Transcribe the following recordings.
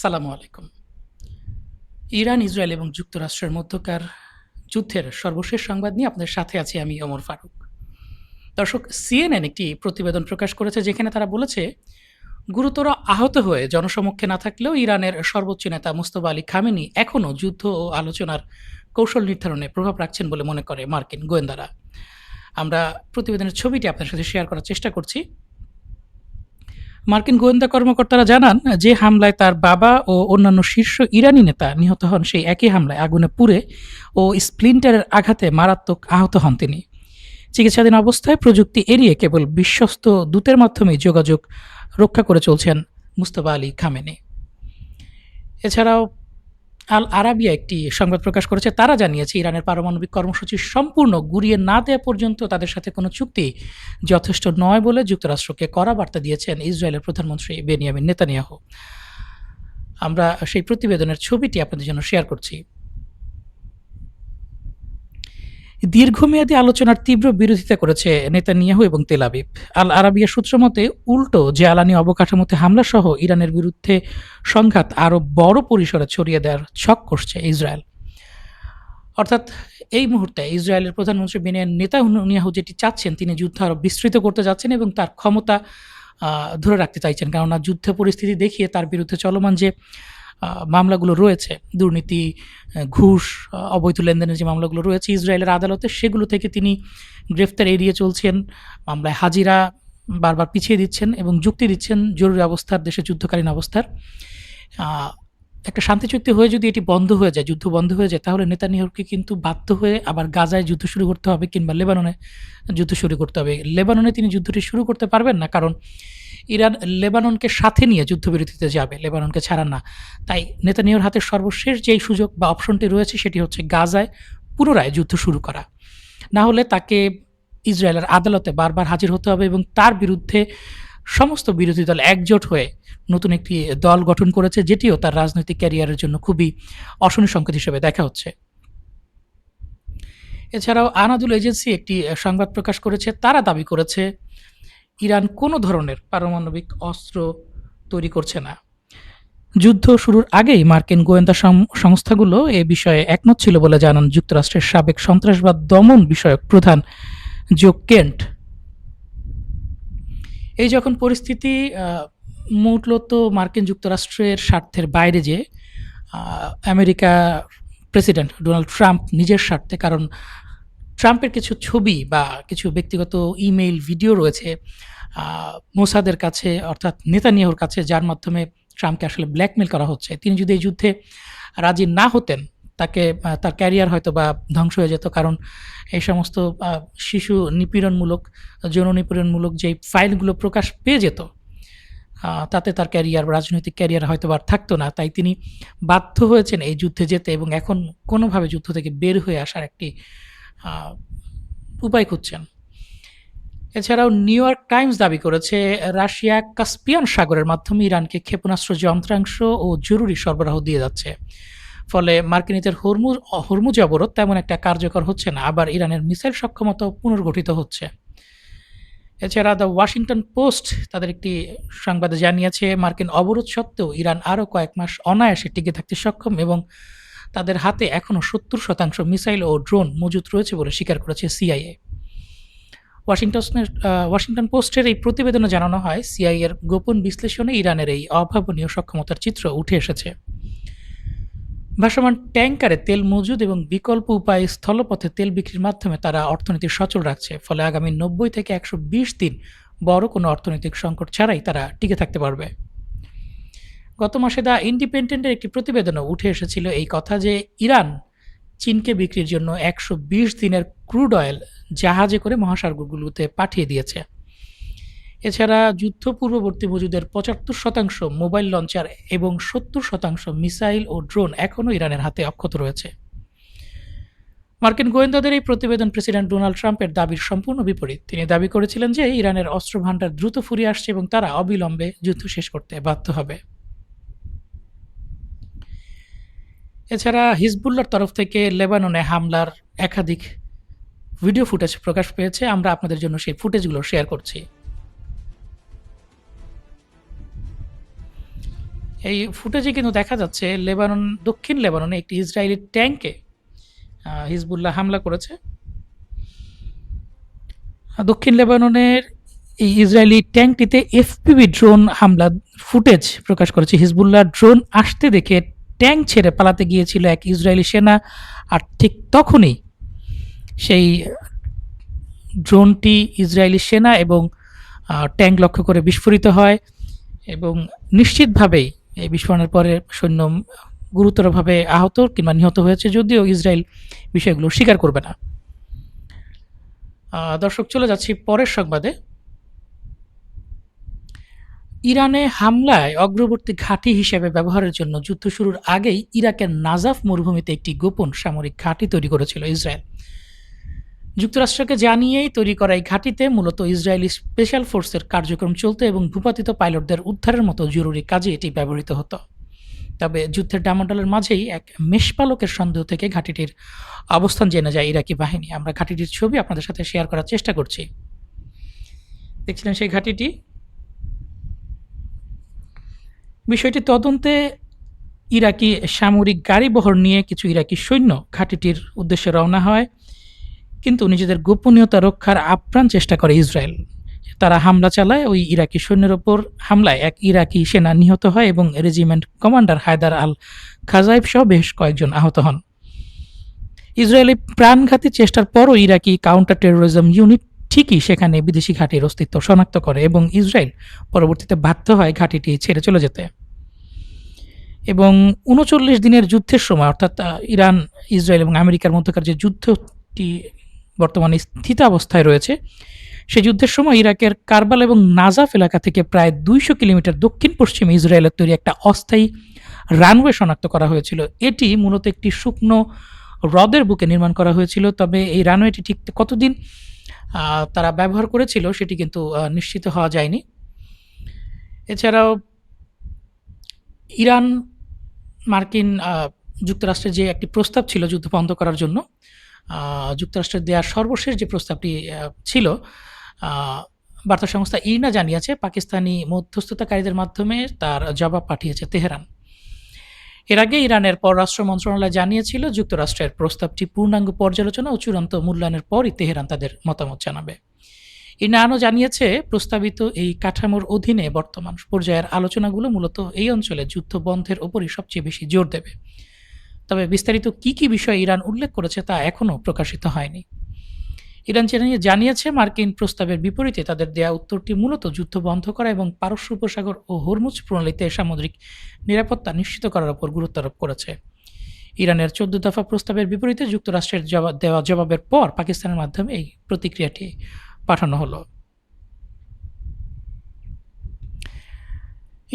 আসসালামু আলাইকুম। Iran, Israel এবং যুক্তরাষ্ট্রের মধ্যকার যুদ্ধের সর্বশেষ সংবাদ নিয়ে আপনাদের সাথে আছি আমি ওমর ফারুক। দর্শক, সিএনএন একটি প্রতিবেদন প্রকাশ করেছে যেখানে তারা বলেছে, গুরুতর আহত হয়ে জনসমক্ষে না থাকলেও ইরানের সর্বোচ্চ নেতা মুস্তফা আলী খামেনি এখনও যুদ্ধ ও আলোচনার কৌশল নির্ধারণে প্রভাব রাখছেন বলে মনে করে মার্কিন গোয়েন্দারা। আমরা প্রতিবেদনের ছবিটি আপনার সাথে শেয়ার করার চেষ্টা করছি। মার্কিন গোয়েন্দা কর্মকর্তারা জানান যে হামলায় তার বাবা ও অন্যান্য শীর্ষ ইরানি নেতা নিহত হন, সেই একই হামলায় আগুনে পুড়ে ও স্প্লিন্টারের আঘাতে মারাত্মক আহত হন তিনি। চিকিৎসাধীন অবস্থায় প্রযুক্তি এড়িয়ে কেবল বিশ্বস্ত দূতের মাধ্যমেই যোগাযোগ রক্ষা করে চলছেন মুস্তফা আলী খামেনি। এছাড়াও আল আরাবিয়া একটি সংবাদ প্রকাশ করেছে। তারা জানিয়েছে, ইরানের পারমাণবিক কর্মসূচি সম্পূর্ণ গুড়িয়ে না দেওয়া পর্যন্ত তাদের সাথে কোনো চুক্তি যথেষ্ট নয় বলে যুক্তরাষ্ট্রকে কড়া বার্তা দিয়েছেন ইসরায়েলের প্রধানমন্ত্রী বেনিয়ামিন নেতানিয়াহু। আমরা সেই প্রতিবেদনের ছবিটি আপনাদের জন্য শেয়ার করছি। দীর্ঘমেয়াদী আলোচনার তীব্র বিরোধিতা করেছে নেতানিয়াহু এবং তেল আবিব। আল আরাবিয়া সূত্র মতে, উল্টো জ্বালানি অবকাঠামোতে হামলা সহ ইরানের বিরুদ্ধে সংঘাত আরও বড় পরিসরে ছড়িয়ে দেওয়ার ছক কষছে ইসরায়েল। অর্থাৎ এই মুহূর্তে ইসরায়েলের প্রধানমন্ত্রী বেনিয়ামিন নেতানিয়াহু যেটি চাচ্ছেন, তিনি যুদ্ধ আরও বিস্তৃত করতে যাচ্ছেন এবং তার ক্ষমতা ধরে রাখতে চাইছেন। কেননা যুদ্ধ পরিস্থিতি দেখিয়ে তার বিরুদ্ধে চলমান যে মামলাগুলো রয়েছে, দুর্নীতি, ঘুষ, অবৈধ লেনদেনের যে মামলাগুলো রয়েছে ইসরায়েলের আদালতে, সেগুলো থেকে তিনি গ্রেফতার এড়িয়ে চলছেন। মামলায় হাজিরা বারবার পিছিয়ে দিচ্ছেন এবং যুক্তি দিচ্ছেন জরুরি অবস্থার, দেশে যুদ্ধকালীন অবস্থার একটা শান্তি চুক্তি হয়ে যদি এটি বন্ধ হয়ে যায়, যুদ্ধ বন্ধ হয়ে যায়, তাহলে নেতানিয়াহুকে কিন্তু বাধ্য হয়ে আবার গাজায় যুদ্ধ শুরু করতে হবে কিংবা লেবাননে যুদ্ধ শুরু করতে হবে। লেবাননে তিনি যুদ্ধটি শুরু করতে পারবেন না, কারণ ইরান লেবাননকে সাথে নিয়ে যুদ্ধবিরতিতে যাবে, লেবাননকে ছাড়ান না। তাই নেতানিয়াহুর হাতে সর্বশেষ যেই সুযোগ বা অপশনটি রয়েছে সেটি হচ্ছে গাজায় পুনরায় যুদ্ধ শুরু করা। না হলে তাকে ইসরায়েলের আদালতে বারবার হাজির হতে হবে এবং তার বিরুদ্ধে সমস্ত বিরোধী দল একজোট হয়ে নতুন একটি দল গঠন করেছে, যেটিও তার রাজনৈতিক ক্যারিয়ারের জন্য খুবই অশনি সংকেত হিসেবে দেখা হচ্ছে। এছাড়াও আনাদুল এজেন্সি একটি সংবাদ প্রকাশ করেছে। তারা দাবি করেছে, ইরান কোনো ধরনের পারমাণবিক অস্ত্র তৈরি করছে না। যুদ্ধ শুরুর আগেই মার্কিন গোয়েন্দা সংস্থাগুলো এ বিষয়ে একমত ছিল বলে জানান যুক্তরাষ্ট্রের সাবেক সন্ত্রাসবাদ দমন বিষয়ক প্রধান জো কেন্ট। এই যখন পরিস্থিতি মূলত মার্কিন যুক্তরাষ্ট্রের স্বার্থের বাইরে, যে আমেরিকা প্রেসিডেন্ট ডোনাল্ড ট্রাম্প নিজের স্বার্থে, কারণ ট্রাম্পের কিছু ছবি বা কিছু ব্যক্তিগত ইমেইল, ভিডিও রয়েছে মোসাদের কাছে, অর্থাৎ নেতানিয়াহুর কাছে, যার মাধ্যমে ট্রাম্পকে আসলে ব্ল্যাকমেল করা হচ্ছে। তিনি যদি এই যুদ্ধে রাজি না হতেন, তাকে তার ক্যারিয়ার হয়তো বা ধ্বংস হয়ে যেত, কারণ এই সমস্ত শিশু নিপীড়নমূলক, যৌন নিপীড়নমূলক যে ফাইলগুলো প্রকাশ পেয়ে যেত, তাতে তার ক্যারিয়ার, রাজনৈতিক ক্যারিয়ার হয়তো আর থাকতো না। তাই তিনি বাধ্য হয়েছেন এই যুদ্ধে যেতে এবং এখন কোনোভাবে যুদ্ধ থেকে বের হয়ে আসার একটি উপায় খুঁজছেন। এছাড়াও নিউ ইয়র্ক টাইমস দাবি করেছে, রাশিয়া কাস্পিয়ান সাগরের মাধ্যমে ইরানকে ক্ষেপণাস্ত্র যন্ত্রাংশ ও জরুরি সরবরাহ দিয়ে যাচ্ছে। ফলে মার্কিনীদের হরমুজ অবরোধ তেমন একটা কার্যকর হচ্ছে না, আবার ইরানের মিসাইল সক্ষমতাও পুনর্গঠিত হচ্ছে। এছাড়া দ্য ওয়াশিংটন পোস্ট তাদের একটি সংবাদে জানিয়েছে, মার্কিন অবরোধ সত্ত্বেও ইরান আরও কয়েক মাস অনায়াসে টিকে থাকতে সক্ষম এবং তাদের হাতে এখনও 70% মিসাইল ও ড্রোন মজুত রয়েছে বলে স্বীকার করেছে সিআইএ। ওয়াশিংটন পোস্টের এই প্রতিবেদনে জানানো হয়, সিআইএর গোপন বিশ্লেষণে ইরানের এই অভাবনীয় সক্ষমতার চিত্র উঠে এসেছে। ভাসমান ট্যাঙ্কারে তেল মজুদ এবং বিকল্প উপায়ে স্থলপথে তেল বিক্রির মাধ্যমে তারা অর্থনীতি সচল রাখছে। ফলে আগামী 90 থেকে 120 দিন বড় কোনো অর্থনৈতিক সংকট ছাড়াই তারা টিকে থাকতে পারবে। গত মাসে দ্য ইন্ডিপেন্ডেন্টের একটি প্রতিবেদনে উঠে এসেছিল এই কথা যে ইরান চীনকে বিক্রির জন্য 120 দিনের ক্রুড অয়েল জাহাজে করে মহাসাগরগুলোতে পাঠিয়ে দিয়েছে। এছাড়া যুদ্ধ পূর্ববর্তী মজুদের 75% মোবাইল লঞ্চার এবং 70% মিসাইল ও ড্রোন এখনও ইরানের হাতে অক্ষত রয়েছে। মার্কিন গোয়েন্দাদের এই প্রতিবেদন প্রেসিডেন্ট ডোনাল্ড ট্রাম্পের দাবির সম্পূর্ণ বিপরীত। তিনি দাবি করেছিলেন যে ইরানের অস্ত্র ভান্ডার দ্রুত ফুরিয়ে আসছে এবং তারা অবিলম্বে যুদ্ধ শেষ করতে বাধ্য হবে। এছাড়া হিজবুল্লাহর তরফ থেকে লেবাননে হামলার একাধিক ভিডিও ফুটেজ প্রকাশ পেয়েছে। আমরা আপনাদের জন্য সেই ফুটেজগুলো শেয়ার করছি। এই ফুটেজে কিন্তু দেখা যাচ্ছে দক্ষিণ লেবাননে একটি ইসরায়েলি ট্যাঙ্কে হিজবুল্লাহ হামলা করেছে। দক্ষিণ লেবাননের এই ইসরায়েলি ট্যাঙ্কটিতে এফপিভি ড্রোন হামলা ফুটেজ প্রকাশ করেছে। হিজবুল্লাহ ড্রোন আসতে দেখে ট্যাঙ্ক ছেড়ে পালাতে গিয়েছিল এক ইসরায়েলি সেনা, আর ঠিক তখনই সেই ড্রোনটি ইসরায়েলি সেনা এবং ট্যাঙ্ক লক্ষ্য করে বিস্ফোরিত হয় এবং নিশ্চিতভাবেই এই বিস্ফোরণের পরে সৈন্য গুরুতরভাবে আহত কিংবা নিহত হয়েছে, যদিও ইসরায়েল বিষয়গুলো স্বীকার করবে না। দর্শক, চলে যাচ্ছি পরের সংবাদে। ইরানে হামলায় অগ্রবর্তী ঘাঁটি হিসেবে ব্যবহারের জন্য যুদ্ধ শুরুর আগেই ইরাকের নাজাফ মরুভূমিতে একটি গোপন সামরিক ঘাঁটি তৈরি করেছিল ইসরায়েল। যুক্তরাষ্ট্রকে জানিয়েই তৈরি করা এই ঘাঁটিতে মূলত ইসরায়েলি স্পেশাল ফোর্সের কার্যক্রম চলত এবং ভূপাতিত পাইলটদের উদ্ধারের মতো জরুরি কাজে এটি ব্যবহৃত হতো। তবে যুদ্ধের ডামাডোলের মাঝেই এক মেষপালকের সন্দেহ থেকে ঘাঁটিটির অবস্থান জেনে যায় ইরাকি বাহিনী। আমরা ঘাঁটিটির ছবি আপনাদের সাথে শেয়ার করার চেষ্টা করছি। দেখছিলেন সেই ঘাঁটিটি। বিষয়টি তদন্তে ইরাকি সামরিক গাড়িবহর নিয়ে কিছু ইরাকি সৈন্য ঘাঁটিটির উদ্দেশ্যে রওনা হয়, কিন্তু নিজেদের গোপনীয়তা রক্ষার আপ্রাণ চেষ্টা করে ইসরায়েল। তারা হামলা চালায়। ওই ইরাকি সৈন্যের ওপর হামলায় এক ইরাকি সেনা নিহত হয় এবং রেজিমেন্ট কমান্ডার হায়দার আল খাজাইব সহ বেশ কয়েকজন আহত হন। ইসরায়েলি প্রাণঘাতী চেষ্টার পরও ইরাকি কাউন্টার টেরোরিজম ইউনিট ঠিকই সেখানে বিদেশি ঘাঁটির অস্তিত্ব শনাক্ত করে এবং ইসরায়েল পরবর্তীতে বাধ্য হয় ঘাঁটিটি ছেড়ে চলে যেতে। এবং ৩৯ দিনের যুদ্ধের সময়, অর্থাৎ ইরান, ইসরায়েল এবং আমেরিকার মধ্যকার যে যুদ্ধটি বর্তমানে স্থিতাবস্থায় রয়েছে, সেই যুদ্ধের সময় ইরাকের কারবাল এবং নাজাফ এলাকা থেকে প্রায় ২০০ কিলোমিটার দক্ষিণ পশ্চিমে ইসরায়েলের তৈরি একটা অস্থায়ী রানওয়ে শনাক্ত করা হয়েছিল। এটি মূলত একটি শুকনো হ্রদের বুকে নির্মাণ করা হয়েছিল। তবে এই রানওয়েটি ঠিক কতদিন তারা ব্যবহার করেছিল সেটি কিন্তু নিশ্চিত হওয়া যায়নি। এছাড়াও ইরান মার্কিন যুক্তরাষ্ট্রের যে একটি প্রস্তাব ছিল যুদ্ধ বন্ধ করার জন্য, যুক্তরাষ্ট্রের দেওয়া সর্বশেষ যে প্রস্তাবটি ছিল, বার্তা সংস্থা ইরনা জানিয়েছে পাকিস্তানি মধ্যস্থতাকারীদের মাধ্যমে তার জবাব পাঠিয়েছে তেহরান। এর আগে ইরানের পররাষ্ট্র মন্ত্রণালয় জানিয়েছিল যুক্তরাষ্ট্রের প্রস্তাবটি পূর্ণাঙ্গ পর্যালোচনা ও চূড়ান্ত মূল্যায়নের পরই তেহরান তাদের মতামত জানাবে। ইরনা আরও জানিয়েছে প্রস্তাবিত এই কাঠামোর অধীনে বর্তমান পর্যায়ের আলোচনাগুলো মূলত এই অঞ্চলে যুদ্ধ বন্ধের ওপরই সবচেয়ে বেশি জোর দেবে। তবে বিস্তারিত কী কী বিষয় ইরান উল্লেখ করেছে তা এখনও প্রকাশিত হয়নি। ইরান জানিয়েছে মার্কিন প্রস্তাবের বিপরীতে তাদের দেয়া উত্তরটি মূলত যুদ্ধ বন্ধ করা এবং পারস্য উপসাগর ও হরমুজ প্রণালীতে সামুদ্রিক নিরাপত্তা নিশ্চিত করার উপর গুরুত্ব আরোপ করেছে। ইরানের ১৪ দফা প্রস্তাবের বিপরীতে যুক্তরাষ্ট্রের দেওয়া জবাবের পর পাকিস্তানের মাধ্যমে এই প্রতিক্রিয়াটি পাঠানো হলো।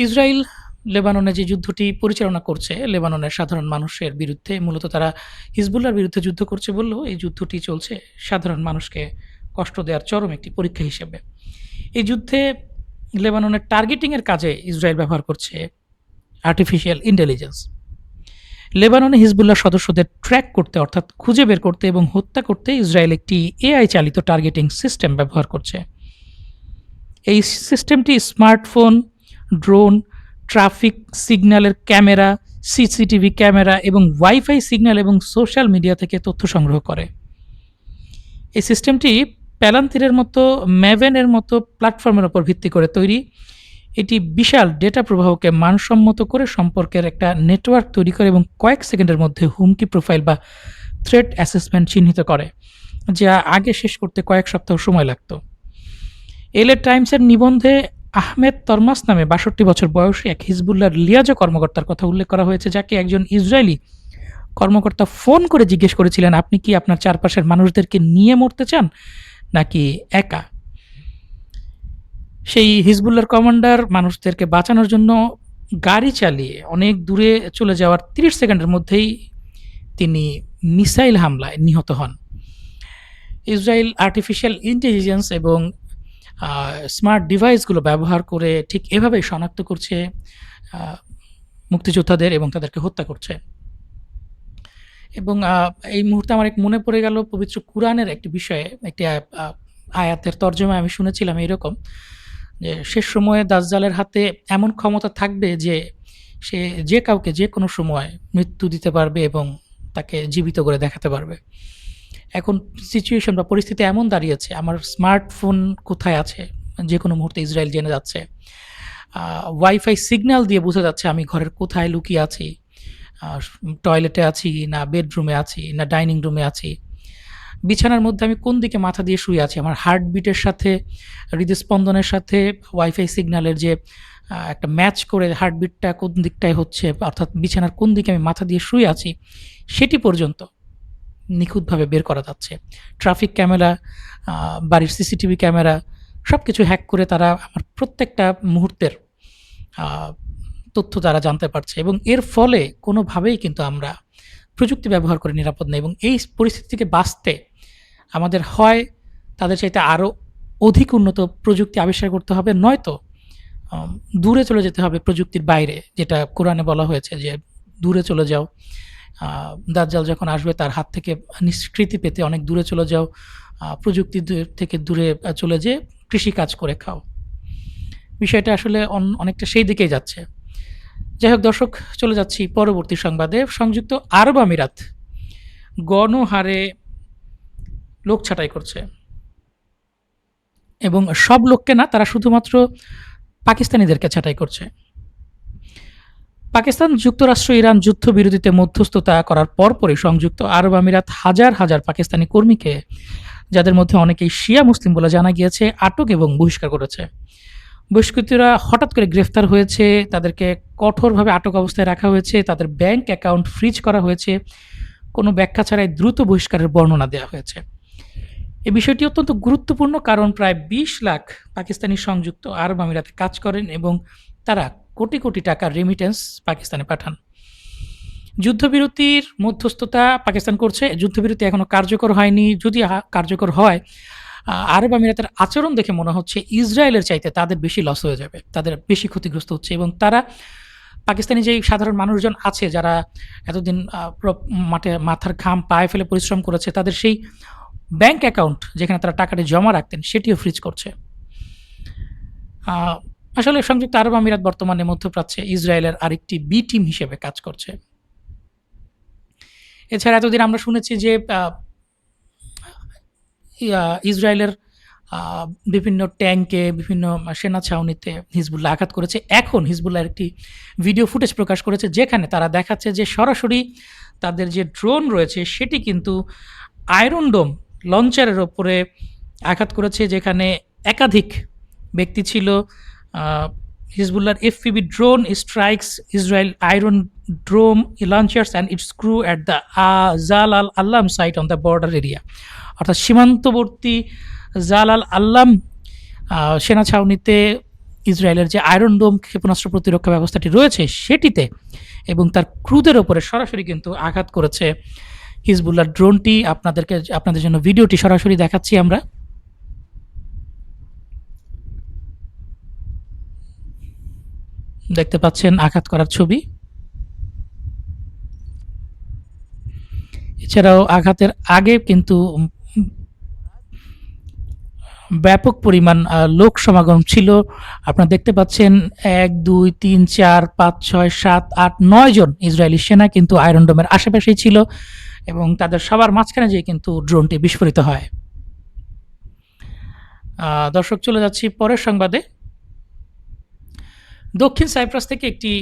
ইসরায়েল লেবাননে যে যুদ্ধটি পরিচালনা করছে লেবাননের সাধারণ মানুষের বিরুদ্ধে, মূলত তারা হিজবুল্লাহর বিরুদ্ধে যুদ্ধ করছে বললেও এই যুদ্ধটি চলছে সাধারণ মানুষকে কষ্ট দেওয়ার চরম একটি পরীক্ষা হিসেবে। এই যুদ্ধে লেবাননের টার্গেটিংয়ের কাজে ইসরায়েল ব্যবহার করছে আর্টিফিশিয়াল ইন্টেলিজেন্স। লেবাননে হিজবুল্লাহ সদস্যদের ট্র্যাক করতে, অর্থাৎ খুঁজে বের করতে এবং হত্যা করতে ইসরায়েল একটি এআই চালিত টার্গেটিং সিস্টেম ব্যবহার করছে। এই সিস্টেমটি স্মার্টফোন, ড্রোন, ট্রাফিক সিগন্যালের ক্যামেরা, সিসিটিভি ক্যামেরা এবং ওয়াইফাই সিগন্যাল এবং সোশ্যাল মিডিয়া থেকে তথ্য সংগ্রহ করে। এই সিস্টেমটি প্যালান্তিরের মতো, ম্যাভেনের মতো প্ল্যাটফর্মের উপর ভিত্তি করে তৈরি। এটি বিশাল ডেটা প্রবাহকে মানসম্মত করে সম্পর্কের একটা নেটওয়ার্ক তৈরি করে এবং কয়েক সেকেন্ডের মধ্যে হুমকি প্রোফাইল বা থ্রেট অ্যাসেসমেন্ট চিহ্নিত করে, যা আগে শেষ করতে কয়েক সপ্তাহ সময় লাগত। এলএ টাইমসের নিবন্ধে আহমেদ তরমাস নামে ৬২ বছর বয়সী এক হিজবুল্লাহর লিয়াজো কর্মকর্তার কথা উল্লেখ করা হয়েছে, যাকে একজন ইসরায়েলি কর্মকর্তা ফোন করে জিজ্ঞেস করেছিলেন, আপনি কি আপনার চারপাশের মানুষদেরকে নিয়ে মরতে চান নাকি একা? সেই হিজবুল্লাহর কমান্ডার মানুষদেরকে বাঁচানোর জন্য গাড়ি চালিয়ে অনেক দূরে চলে যাওয়ার ৩০ সেকেন্ডের মধ্যেই তিনি মিসাইল হামলায় নিহত হন। ইসরায়েল আর্টিফিশিয়াল ইন্টেলিজেন্স এবং স্মার্ট ডিভাইসগুলো ব্যবহার করে ঠিক এভাবেই শনাক্ত করছে মুক্তিযোদ্ধাদের এবং তাদেরকে হত্যা করছে। এবং এই মুহূর্তে আমার এক মনে পড়ে গেল পবিত্র কুরআনের একটি বিষয়ে, একটি আয়াতের তর্জমা আমি শুনেছিলাম এরকম, যে শেষ সময়ে দাজ্জালের হাতে এমন ক্ষমতা থাকবে যে সে যে কাউকে যে কোনো সময় মৃত্যু দিতে পারবে এবং তাকে জীবিত করে দেখাতে পারবে। এখন সিচুয়েশন বা পরিস্থিতি এমন দাঁড়িয়েছে, আমার স্মার্টফোন কোথায় আছে যে কোনো মুহূর্তে ইসরায়েল জেনে যাচ্ছে। ওয়াইফাই সিগন্যাল দিয়ে বোঝা যাচ্ছে আমি ঘরের কোথায় লুকিয়ে আছি, টয়লেটে আছি না বেডরুমে আছি না ডাইনিং রুমে আছি, বিছানার মধ্যে আমি কোন দিকে মাথা দিয়ে শুয়ে আছি, আমার হার্টবিটের সাথে হৃদস্পন্দনের সাথে ওয়াইফাই সিগন্যালের যে একটা ম্যাচ করে হার্টবিটটা কোন দিকটায় হচ্ছে, অর্থাৎ বিছানার কোন দিকে আমি মাথা দিয়ে শুয়ে আছি, সেটি পর্যন্ত নিখুঁতভাবে বের করা যাচ্ছে। ট্রাফিক ক্যামেরা, বাড়ির সিসিটিভি ক্যামেরা সব কিছু হ্যাক করে তারা আমার প্রত্যেকটা মুহূর্তের আহ, তথ্য তারা জানতে পারছে, এবং এর ফলে কোনোভাবেই কিন্তু আমরা প্রযুক্তি ব্যবহার করে নিরাপদ নেই। এবং এই পরিস্থিতি থেকে বাঁচতে আমাদের হয় তাদের চাইতে আরও অধিক উন্নত প্রযুক্তি আবিষ্কার করতে হবে, নয়তো দূরে চলে যেতে হবে প্রযুক্তির বাইরে, যেটা কোরআনে বলা হয়েছে যে দূরে চলে যাও, দাজ্জাল যখন আসবে তার হাত থেকে নিষ্কৃতি পেতে অনেক দূরে চলে যাও, প্রযুক্তি থেকে দূরে চলে যেয়ে কৃষিকাজ করে খাও। বিষয়টা আসলে অনেকটা সেই দিকেই যাচ্ছে। যাই হোক দর্শক, চলে যাচ্ছি পরবর্তী সংবাদে। সংযুক্ত আরব আমিরাত গণহারে লোক ছাঁটাই করছে, এবং সব লোককে না, তারা শুধুমাত্র পাকিস্তানিদেরকে ছাঁটাই করছে। পাকিস্তান, যুক্তরাষ্ট্র, ইরান যুদ্ধবিরতিতে মধ্যস্থতা করার পরপরই সংযুক্ত আরব আমিরাত হাজার হাজার পাকিস্তানি কর্মীকে, যাদের মধ্যে অনেকেই শিয়া মুসলিম বলে জানা গিয়েছে, আটক এবং বহিষ্কার করেছে। বহিষ্কৃতরা হঠাৎ করে গ্রেফতার হয়েছে, তাদেরকে কঠোরভাবে আটক অবস্থায় রাখা হয়েছে, তাদের ব্যাংক অ্যাকাউন্ট ফ্রিজ করা হয়েছে, কোনো ব্যাখ্যা ছাড়াই দ্রুত বহিষ্কারের বর্ণনা দেওয়া হয়েছে। এই বিষয়টি অত্যন্ত গুরুত্বপূর্ণ, কারণ প্রায় ২০ লাখ পাকিস্তানি সংযুক্ত আরব আমিরাতে কাজ করেন এবং তারা কোটি কোটি টাকার রেমিটেন্স পাকিস্তানে পাঠান। যুদ্ধবিরতির মধ্যস্থতা পাকিস্তান করছে, যুদ্ধবিরতি এখনও কার্যকর হয়নি। যদি কার্যকর হয়, আরব আমিরাতের আচরণ দেখে মনে হচ্ছে ইসরায়েলের চাইতে তাদের বেশি লস হয়ে যাবে, তাদের বেশি ক্ষতিগ্রস্ত হচ্ছে, এবং তারা পাকিস্তানি যেই সাধারণ মানুষজন আছে যারা এতদিন মাথার ঘাম পায়ে ফেলে পরিশ্রম করেছে, তাদের সেই ব্যাংক অ্যাকাউন্ট যেখানে তারা টাকাটি জমা রাখতেন সেটিও ফ্রিজ করছে। আসলে সংযুক্ত আরব আমিরাত বর্তমানে মধ্যপ্রাচ্যে ইসরায়েলের আরেকটি বি টিম হিসেবে কাজ করছে। এছাড়া এতদিন আমরা শুনেছি যে ইসরায়েলের বিভিন্ন ট্যাঙ্কে, বিভিন্ন সেনা ছাউনিতে হিজবুল্লাহ আঘাত করেছে। এখন হিজবুল্লাহর একটি ভিডিও ফুটেজ প্রকাশ করেছে যেখানে তারা দেখাচ্ছে যে সরাসরি তাদের যে ড্রোন রয়েছে সেটি কিন্তু আয়রন ডোম লঞ্চারের ওপরে আঘাত করেছে, যেখানে একাধিক ব্যক্তি ছিল। হিজবুল্লাহর FPV drone strikes Israel iron dome launchers and its crew at the Jal al Allam site on the border area, অর্থাৎ সীমান্তবর্তী জাল আল আল্লাম সেনা ছাউনিতে ইসরায়েলের যে আয়রন ডোম ক্ষেপণাস্ত্র প্রতিরক্ষা ব্যবস্থাটি রয়েছে সেটিতে এবং তার ক্রুদের ওপরে সরাসরি কিন্তু আঘাত করেছে হিজবুল্লাহ ড্রোনটি। আপনাদের জন্য ভিডিওটি সরাসরি দেখাচ্ছি আমরা। দেখতে পাচ্ছেন আঘাত করার ছবি। এছাড়াও আঘাতের আগে কিন্তু ব্যাপক পরিমাণ লোক সমাগম ছিল। আপনারা দেখতে পাচ্ছেন ১, ২, ৩, ৪, ৫, ৬, ৭, ৮, ৯ জন ইসরায়েলি সেনা কিন্তু আয়রন ডোমের আশেপাশেই ছিল এবং তাদের সবার মাঝখানে যেয়ে কিন্তু ড্রোনটি বিস্ফোরিত হয়। দর্শক, চলে যাচ্ছি পরের সংবাদে। দক্ষিণ সাইপ্রাস থেকে একটি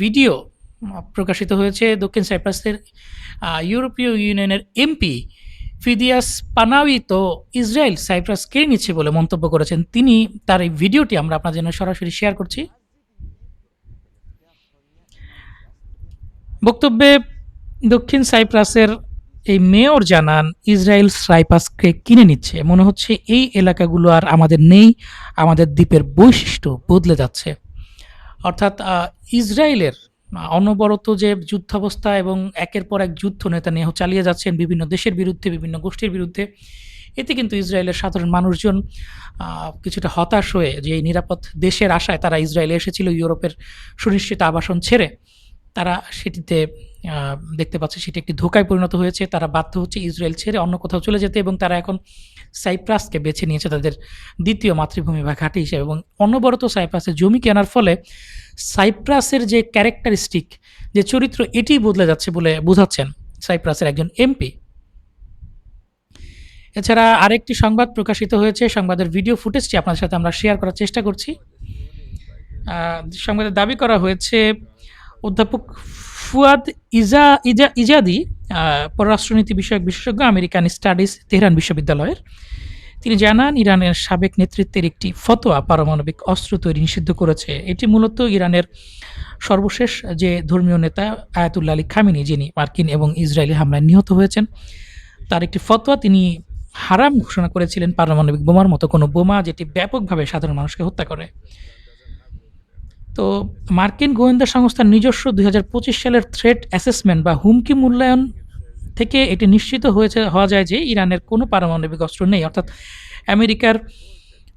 ভিডিও প্রকাশিত হয়েছে। দক্ষিণ সাইপ্রাসের ইউরোপীয় ইউনিয়নের এমপি ফিদিয়াস পানাউই তো ইসরায়েল সাইপ্রাস কেড়ে নিচ্ছে বলে মন্তব্য করেছেন। তিনি তার এই ভিডিওটি আমরা আপনার জন্য সরাসরি শেয়ার করছি। বক্তব্যে দক্ষিণ সাইপ্রাসের এই মেয়র জানান, ইসরায়েল সাইপ্রাসকে কিনে নিচ্ছে, মনে হচ্ছে এই এলাকাগুলো আর আমাদের নেই, আমাদের দ্বীপের বৈশিষ্ট্য বদলে যাচ্ছে। অর্থাৎ ইসরায়েলের অনবরত যে যুদ্ধাবস্থা এবং একের পর এক যুদ্ধ নেতানিয়াহু চালিয়ে যাচ্ছেন বিভিন্ন দেশের বিরুদ্ধে, বিভিন্ন গোষ্ঠীর বিরুদ্ধে, এতে কিন্তু ইসরায়েলের সাধারণ মানুষজন কিছুটা হতাশ হয়ে যে এই নিরাপদ দেশের আশায় তারা ইসরায়েলে এসেছিল ইউরোপের সুনিশ্চিত আবাসন ছেড়ে, তারা সেটিতে দেখতে পাচ্ছে সেটি একটি ধোঁকায় পরিণত হয়েছে। তারা বাধ্য হচ্ছে ইসরায়েল ছেড়ে অন্য কোথাও চলে যেতে এবং তারা এখন সাইপ্রাসকে বেছে নিয়েছে তাদের দ্বিতীয় মাতৃভূমি বা ঘাঁটি হিসেবে, এবং অনবরত সাইপ্রাসের জমি কেনার ফলে সাইপ্রাসের যে ক্যারেক্টারিস্টিক, যে চরিত্র, এটি বদলে যাচ্ছে বলে বোঝাচ্ছেন সাইপ্রাসের একজন এমপি। এছাড়া আরেকটি সংবাদ প্রকাশিত হয়েছে, সংবাদের ভিডিও ফুটেজটি আপনাদের সাথে আমরা শেয়ার করার চেষ্টা করছি। সংবাদে দাবি করা হয়েছে অধ্যাপক ফুয়াদ ইজাদি, পররাষ্ট্রনীতি বিষয়ক বিশেষজ্ঞ, আমেরিকান স্টাডিজ তেহরান বিশ্ববিদ্যালয়ের, তিনি জানান ইরানের সাবেক নেতৃত্বের একটি ফতোয়া পারমাণবিক অস্ত্র তৈরি নিষিদ্ধ করেছে। এটি মূলত ইরানের সর্বশেষ যে ধর্মীয় নেতা আয়াতুল্লাহ আলী খামেনি, যিনি মার্কিন এবং ইসরায়েলি হামলায় নিহত হয়েছেন, তার একটি ফতোয়া তিনি হারাম ঘোষণা করেছিলেন পারমাণবিক বোমার মতো কোনো বোমা যেটি ব্যাপকভাবে সাধারণ মানুষকে হত্যা করে। তো মার্কিন গোয়েন্দা সংস্থার নিজস্ব 2025 সালের থ্রেট অ্যাসেসমেন্ট বা হুমকি মূল্যায়ন থেকে এটি নিশ্চিত হওয়া যায় যে ইরানের কোনো পারমাণবিক অস্ত্র নেই। অর্থাৎ আমেরিকার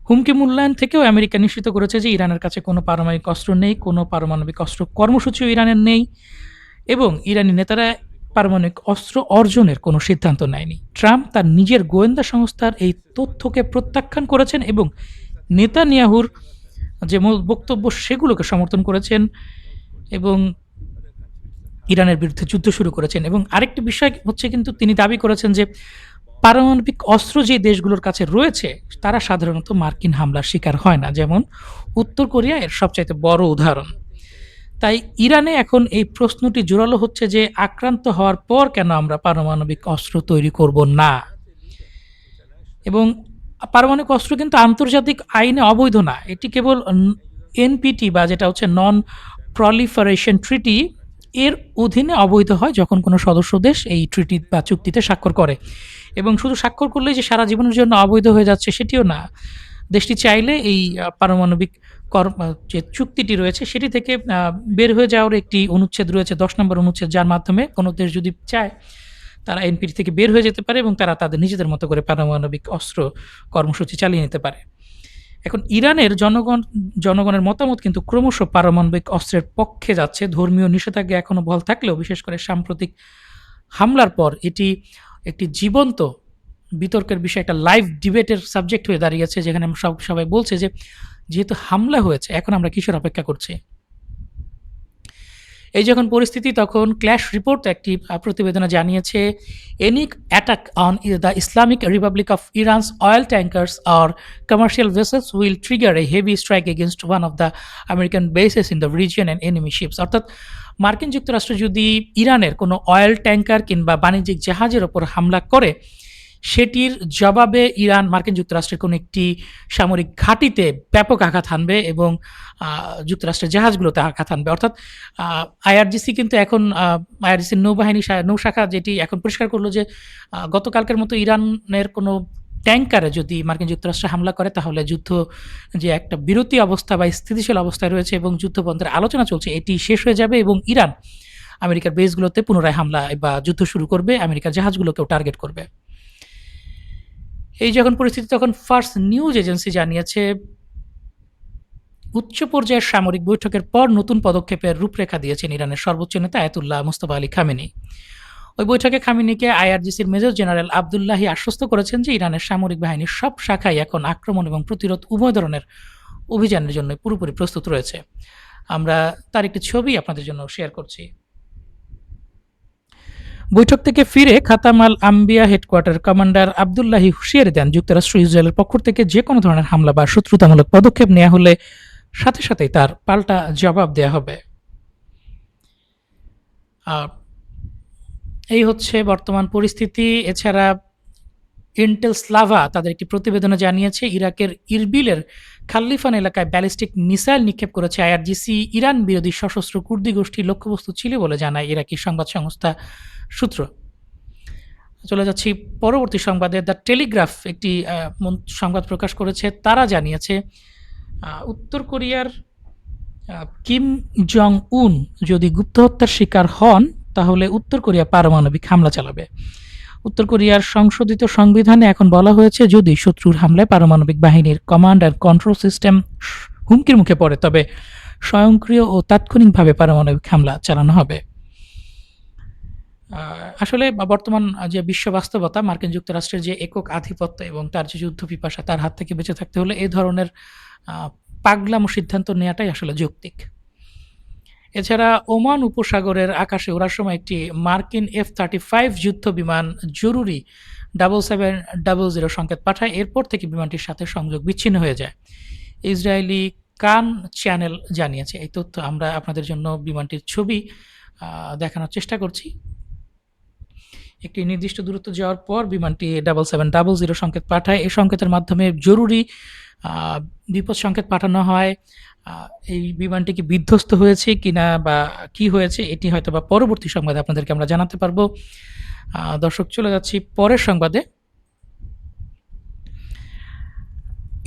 হুমকি মূল্যায়ন থেকেও আমেরিকা নিশ্চিত করেছে যে ইরানের কাছে কোনো পারমাণবিক অস্ত্র নেই, কোনো পারমাণবিক অস্ত্র কর্মসূচিও ইরানের নেই, এবং ইরানি নেতারা পারমাণবিক অস্ত্র অর্জনের কোনো সিদ্ধান্ত নেয়নি। ট্রাম্প তার নিজের গোয়েন্দা সংস্থার এই তথ্যকে প্রত্যাখ্যান করেছেন এবং নেতানিয়াহুর যে মূল বক্তব্য সেগুলোকে সমর্থন করেছেন এবং ইরানের বিরুদ্ধে যুদ্ধ শুরু করেছেন। এবং আরেকটি বিষয় হচ্ছে, কিন্তু তিনি দাবি করেছেন যে পারমাণবিক অস্ত্র যে দেশগুলোর কাছে রয়েছে তারা সাধারণত মার্কিন হামলার শিকার হয় না, যেমন উত্তর কোরিয়া এর সবচাইতে বড় উদাহরণ। তাই ইরানে এখন এই প্রশ্নটি জোরালো হচ্ছে যে আক্রান্ত হওয়ার পর কেন আমরা পারমাণবিক অস্ত্র তৈরি করব না। এবং পারমাণবিক অস্ত্র কিন্তু আন্তর্জাতিক আইনে অবৈধ না, এটি কেবল এনপিটি বা যেটা হচ্ছে নন প্রলিফারেশন ট্রিটি এর অধীনে অবৈধ হয় যখন কোনো সদস্য দেশ এই ট্রিটি বা চুক্তিতে স্বাক্ষর করে। এবং শুধু স্বাক্ষর করলেই যে সারা জীবনের জন্য অবৈধ হয়ে যাচ্ছে সেটিও না, দেশটি চাইলে এই পারমাণবিক যে চুক্তিটি রয়েছে সেটি থেকে বের হয়ে যাওয়ার একটি অনুচ্ছেদ রয়েছে, 10 নম্বর অনুচ্ছেদ, যার মাধ্যমে কোনো দেশ যদি চায় তারা এনপিটি থেকে বের হয়ে যেতে পারে এবং তারা তাদের নিজেদের মতো করে পারমাণবিক অস্ত্র কর্মসূচি চালিয়ে নিতে পারে। এখন ইরানের জনগণের মতামত কিন্তু ক্রমশ পারমাণবিক অস্ত্রের পক্ষে যাচ্ছে। ধর্মীয় নিষেধাজ্ঞা এখনও বহাল থাকলেও বিশেষ করে সাম্প্রতিক হামলার পর এটি একটি জীবন্ত বিতর্কের বিষয়, একটা লাইভ ডিবেটের সাবজেক্ট হয়ে দাঁড়িয়েছে, যেখানে সবাই বলছে যে যেহেতু হামলা হয়েছে এখন আমরা কিসের অপেক্ষা করছি। এই যখন পরিস্থিতি, তখন ক্ল্যাশ রিপোর্ট একটি প্রতিবেদনে জানিয়েছে any attack on the Islamic Republic of Iran's oil tankers or commercial vessels will trigger a heavy strike against one of the American bases in the region and enemy ships. অর্থাৎ মার্কিন যুক্তরাষ্ট্র যদি ইরানের কোনো oil tanker কিংবা বাণিজ্যিক জাহাজের ওপর হামলা করে, সেটির জবাবে ইরান মার্কিন যুক্তরাষ্ট্রের কোনো একটি সামরিক ঘাঁটিতে ব্যাপক আঘাত হানবে এবং যুক্তরাষ্ট্রের জাহাজগুলোতে আঘাত হানবে। অর্থাৎ আইআরজিসি কিন্তু এখন আইআরজিসির নৌশাখা যেটি এখন পরিষ্কার করলো যে গতকালকের মতো ইরানের কোনো ট্যাঙ্কারে যদি মার্কিন যুক্তরাষ্ট্র হামলা করে তাহলে যুদ্ধ যে একটা বিরতি অবস্থা বা স্থিতিশীল অবস্থায় রয়েছে এবং যুদ্ধবন্ধের আলোচনা চলছে এটি শেষ হয়ে যাবে এবং ইরান আমেরিকার বেসগুলোতে পুনরায় হামলা বা যুদ্ধ শুরু করবে, আমেরিকার জাহাজগুলোকেও টার্গেট করবে। এই যখন পরিস্থিতি, তখন ফার্স্ট নিউজ এজেন্সি জানিয়েছে উচ্চ পর্যায়ের সামরিক বৈঠকের পর নতুন পদক্ষেপের রূপরেখা দিয়েছেন ইরানের সর্বোচ্চ নেতা আয়াতুল্লাহ মুস্তফা আলী খামেনি। ওই বৈঠকে খামেনিকে আইআরজিসির মেজর জেনারেল আবদুল্লাহি আশ্বস্ত করেছেন যে ইরানের সামরিক বাহিনীর সব শাখায় এখন আক্রমণ এবং প্রতিরোধ উভয় ধরনের অভিযানের জন্য পুরোপুরি প্রস্তুত রয়েছে। আমরা তার একটি ছবি আপনাদের জন্য শেয়ার করছি। বৈঠক থেকে ফিরে খাতাম আল আম্বিয়া হেডকোয়ার্টার কমান্ডার আবদুল্লাহি হুঁশিয়ারি দেন, যুক্তরাষ্ট্র ইসরায়েলের পক্ষ থেকে যে কোনো ধরনের হামলা বা শত্রুতামূলক পদক্ষেপ নেওয়া হলে সাথে সাথেই তার পাল্টা জবাব দেওয়া হবে। এই হচ্ছে বর্তমান পরিস্থিতি। এছাড়া ইন্টেল স্লাভা তাদের একটি প্রতিবেদনে জানিয়েছে ইরাকের ইরবিলের খাল্লিফান এলাকায় ব্যালিস্টিক মিসাইল নিক্ষেপ করেছে আইআরজিসি। ইরান বিরোধী সশস্ত্র কুর্দি গোষ্ঠীর লক্ষ্যবস্তু ছিল বলে জানায় ইরাকি সংবাদ সংস্থা সূত্র। চলে যাচ্ছি পরবর্তী সংবাদে। দ্য টেলিগ্রাফ একটি সংবাদ প্রকাশ করেছে, তারা জানিয়েছে উত্তর কোরিয়ার কিম জং উন যদি গুপ্ত হত্যার শিকার হন তাহলে উত্তর কোরিয়া পারমাণবিক হামলা চালাবে। উত্তর কোরিয়ার সংশোধিত সংবিধানে এখন বলা হয়েছে যদি শত্রুর হামলায় পারমাণবিক বাহিনীর কমান্ড অ্যান্ড কন্ট্রোল সিস্টেম হুমকির মুখে পড়ে তবে স্বয়ংক্রিয় ও তাৎক্ষণিকভাবে পারমাণবিক হামলা চালানো হবে। আসলে বর্তমান যে বিশ্ব বাস্তবতা, মার্কিন যুক্তরাষ্ট্রের যে একক আধিপত্য এবং তার যে যুদ্ধ পিপাসা, তার হাত থেকে বেঁচে থাকতে হলে এ ধরনের আ পাগলামো সিদ্ধান্ত নেওয়াটাই আসলে যৌক্তিক। এছাড়া ওমান উপসাগরের আকাশে ওড়ার সময় একটি মার্কিন F-35 যুদ্ধ বিমান জরুরি 7700 সংকেত পাঠায়। এরপর থেকে বিমানটির সাথে সংযোগ বিচ্ছিন্ন হয়ে যায়। ইসরায়েলি কান চ্যানেল জানিয়েছে। এই তথ্য আমরা আপনাদের জন্য বিমানটির ছবি দেখানোর চেষ্টা করছি। একটি নির্দিষ্ট দূরত্ব যাওয়ার পর বিমানটি 7700 সংকেত পাঠায়। এই সংকেতের মাধ্যমে জরুরি বিপদ সংকেত পাঠানো হয়। এই বিমানটি কি বিধ্বস্ত হয়েছে কিনা বা কি হয়েছে, এটি হয়তোবা পরবর্তী সংবাদে আপনাদেরকে আমরা জানাতে পারবো। দর্শক, চলে যাচ্ছি পরের সংবাদে।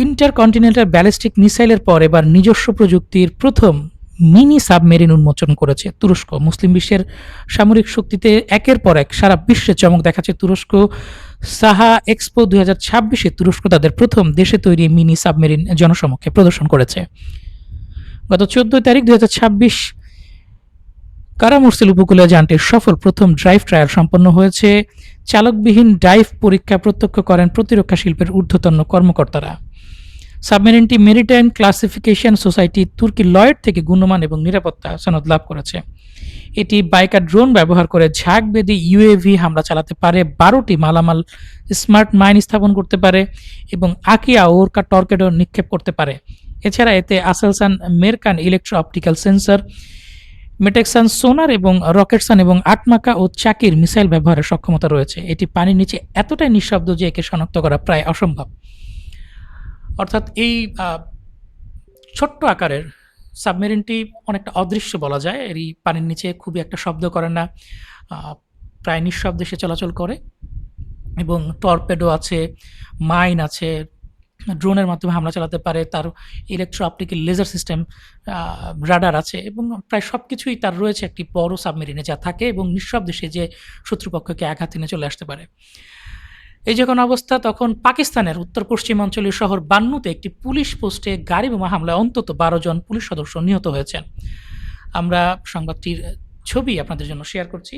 ইন্টারকন্টিনেন্টাল ব্যালিস্টিক মিসাইলের পর এবার নিজস্ব প্রযুক্তির প্রথম মিনি সাবমেরিন উন্মোচন করেছে তুরস্ক। মুসলিম বিশ্বের সামরিক শক্তিতে একের পর এক সারা বিশ্বে চমক দেখাচ্ছে তুরস্ক। সাহা এক্সপো 2026-এ তুরস্ক তাদের প্রথম দেশে তৈরি মিনি সাবমেরিন জনসমক্ষে প্রদর্শন করেছে। গত 14 তারিখ 2026 কারামুরসিল উপকূলীয় যানটির সফল প্রথম ড্রাইভ ট্রায়াল সম্পন্ন হয়েছে। চালকবিহীন ডাইভ পরীক্ষা প্রত্যক্ষ করেন প্রতিরক্ষা শিল্পের ঊর্ধ্বতন কর্মকর্তারা। সাবমেরিনটি মেরিটাইম ক্লাসিফিকেশন সোসাইটি তুর্কি লয়েড থেকে গুণমান এবং নিরাপত্তা সনদ লাভ করেছে। এটি বাইকার ড্রোন ব্যবহার করে ঝাঁক বেঁধে ইউএভি হামলা চালাতে পারে, 12টি মালামাল স্মার্ট মাইন স্থাপন করতে পারে এবং আকিয়া ওরকা টর্কেডো নিক্ষেপ করতে পারে। এছাড়া এতে আসেলসান মেরকান ইলেকট্রো অপটিক্যাল সেন্সর, মেটেক্সান সোনার এবং রকেটসান এবং আটমাকা ও চাকির মিসাইল ব্যবহারের সক্ষমতা রয়েছে। এটি পানির নিচে এতটাই নিঃশব্দ যে একে শনাক্ত করা প্রায় অসম্ভব। অর্থাৎ এই ছোট্ট আকারের সাবমেরিনটি অনেকটা অদৃশ্য বলা যায়। এরই পানির নিচে খুবই একটা শব্দ করে না, প্রায় নিঃশব্দে সে চলাচল করে এবং টর্পেডো আছে, মাইন আছে, ড্রোনের মাধ্যমে হামলা চালাতে পারে, তার electro optical laser system, radar আছে এবং প্রায় সব কিছুই তার রয়েছে একটি বড় সাবমেরিনে যা থাকে এবং নিঃশব্দে সে যে শত্রুপক্ষকে আঘাত এনে চলে আসতে পারে। এই যখন অবস্থা, তখন পাকিস্তানের উত্তর পশ্চিমাঞ্চলীয় শহর বান্নুতে একটি পুলিশ পোস্টে গাড়ি বোমা হামলায় অন্তত 12 জন পুলিশ সদস্য নিহত হয়েছেন। আমরা সংবাদটির ছবি আপনাদের জন্য শেয়ার করছি।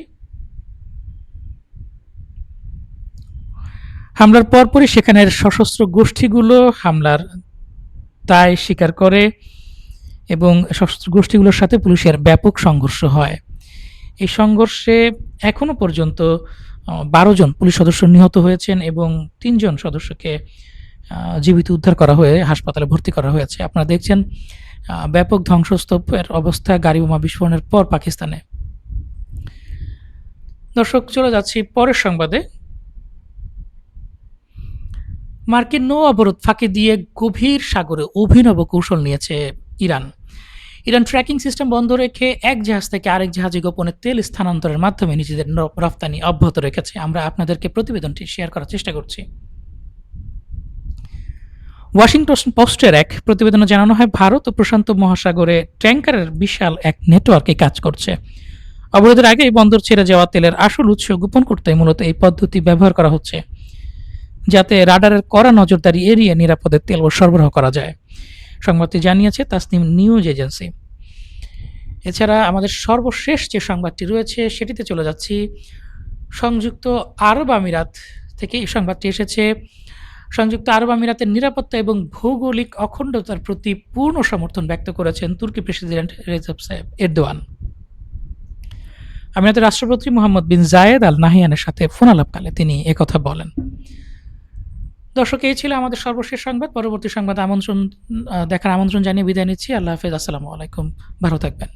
হামলার পরপরই সেখানের সশস্ত্র গোষ্ঠীগুলো হামলার দায় স্বীকার করে এবং সশস্ত্র গোষ্ঠীগুলোর সাথে পুলিশের ব্যাপক সংঘর্ষ হয়। এই সংঘর্ষে এখনো পর্যন্ত 12 জন পুলিশ সদস্য নিহত হয়েছেন এবং 3 জন সদস্যকে জীবিত উদ্ধার করা হয়ে হাসপাতালে ভর্তি করা হয়েছে। আপনারা দেখছেন ব্যাপক ধ্বংসস্তূপের অবস্থা গাড়ি বোমা বিস্ফোরণের পর পাকিস্তানে। দর্শক, চলে যাচ্ছি পরের সংবাদে। মার্কিন নৌ অবরোধ ফাঁকি দিয়ে গভীর সাগরে অভিনব কৌশল নিয়েছে ইরান। ইরান ট্র্যাকিং সিস্টেম বন্ধ রেখে এক জাহাজ থেকে আরেক জাহাজে গোপনে তেল স্থানান্তরের মাধ্যমে নিজেদের রফতানি অব্যাহত রেখেছে। আমরা আপনাদেরকে প্রতিবেদনটি শেয়ার করার চেষ্টা করছি। ওয়াশিংটন পোস্টের এক প্রতিবেদনে জানানো হয়, ভারত ও প্রশান্ত মহাসাগরে ট্যাঙ্কারের বিশাল এক নেটওয়ার্কে কাজ করছে। অবরোধের আগেই বন্দর ছেড়ে যাওয়া তেলের আসল উৎস গোপন করতে মূলত এই পদ্ধতি ব্যবহার করা হচ্ছে, যাতে রাডারের কড়া নজরদারি এড়িয়ে নিরাপদে তেল সরবরাহ করা যায়। সংবাদটি জানিয়েছে তাসনিম নিউজ এজেন্সি। এছাড়া আমাদের সর্বশেষ যে সংবাদটি রয়েছে সেটিতে চলে যাচ্ছি। সংযুক্ত আরব আমিরাত থেকে এই সংবাদটি এসেছে। সংযুক্ত আরব আমিরাতের নিরাপত্তা এবং ভৌগোলিক অখণ্ডতার প্রতি পূর্ণ সমর্থন ব্যক্ত করেছেন তুর্কি প্রেসিডেন্ট রেজেপ তাইয়িপ এরদোয়ান। আমিরাতের রাষ্ট্রপতি মোহাম্মদ বিন জায়েদ আল নাহিয়ানের সাথে ফোনালাপকালে তিনি একথা বলেন। দর্শক, এই ছিল আমাদের সর্বশেষ সংবাদ। পরবর্তী সংবাদ দেখার আমন্ত্রণ জানিয়ে বিদায় নিচ্ছি। আল্লাহ হাফেজ, আসসালামু আলাইকুম, ভালো থাকবেন।